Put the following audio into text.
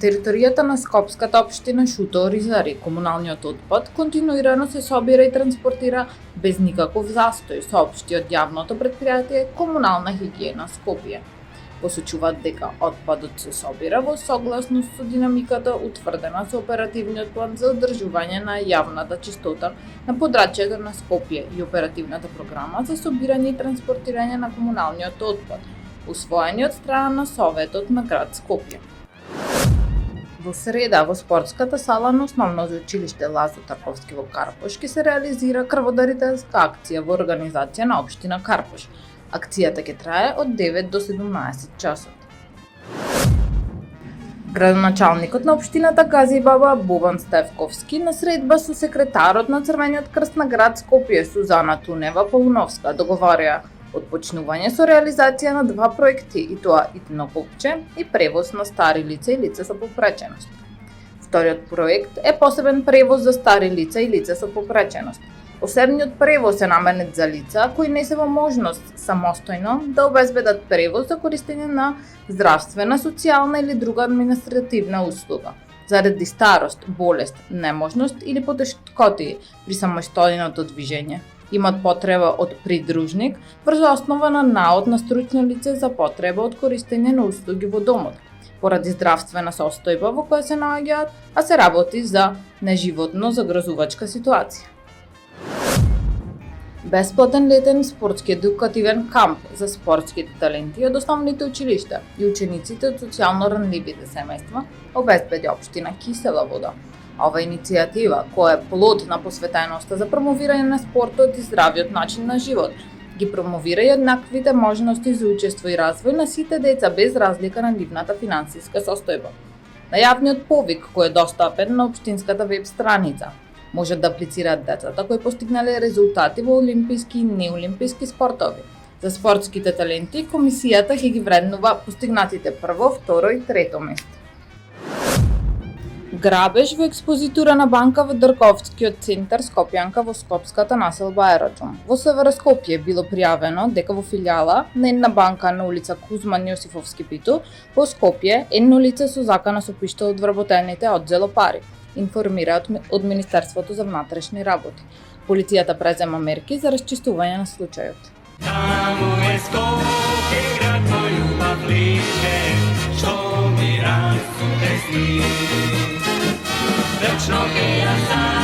територијата на Скопската општина Шутоа-Оризари комуналниот отпад континуирано се собира и транспортира без никаков застој, соопшти од јавното предпријатие Комунална хигиена Скопје. Посочуваат дека отпадот се собира во согласност со динамиката утврдена со оперативниот план за одржување на јавната чистота на подрачјето на Скопје и оперативната програма за собирање и транспортирање на комуналниот отпад, усвоени од страна на Советот на град Скопје. Во среда во спортската сала на Основното училиште Лазо Тарковски во Карпош ќе се реализира крводарителска акција во организација на општина Карпош. Акцијата ќе трае од 9 до 17 часот. Градоначалникот на општината Газибаба Бобан Стевковски на средба со секретарот на Црвениот крст на град Скопје Сузана Тунева Пауновска договорија отпочнување со реализација на два проекти, и тоа итно копче и превоз на стари лица и лица со попреченост. Вториот проект е посебен превоз за стари лица и лица со попреченост. Посебниот превоз е наменет за лица кои не се во можност самостојно да обезбедат превоз за користење на здравствена, социјална или друга административна услуга, заради старост, болест, неможност или потешкоти при самостојното движење. Имат потреба од придружник врз основа на наод на стручно лице за потреба од користење на услуги во домот, поради здравствена состојба во која се наоѓаат, а се работи за неживотно загрозувачка ситуација. Бесплатен летен спортски едукативен камп за спортските таленти од основните училишта и учениците од социјално ранливите семејства обезбеди општина Кисела Вода. Ова иницијатива, која е плод на посветеноста за промовирање на спортот и здравиот начин на живот, ги промовира и еднаквите можности за учество и развој на сите деца без разлика на нивната финансиска состојба. На јавниот повик кој е достапен на општинската веб страница, можат да аплицираат децата кои постигнале резултати во олимписки и неолимписки спортови. За спортските таленти, комисијата ќе ги вреднува постигнатите прво, второ и трето место. Грабеж во експозитура на банка во Дрковскиот центар Скопјанка во скопската населба Аеродром. Во СВР Скопје било пријавено дека во филијала на една банка на улица Кузман Јосифовски Питу во Скопје едно лице со закана со пиштол од вработените одзело пари, информира од Министерството за внатрешни работи. Полицијата презема мерки за расчистување на случајот. Таму е Скопје, град мој љубав лише, што ми расте сни. Вечно ќе ја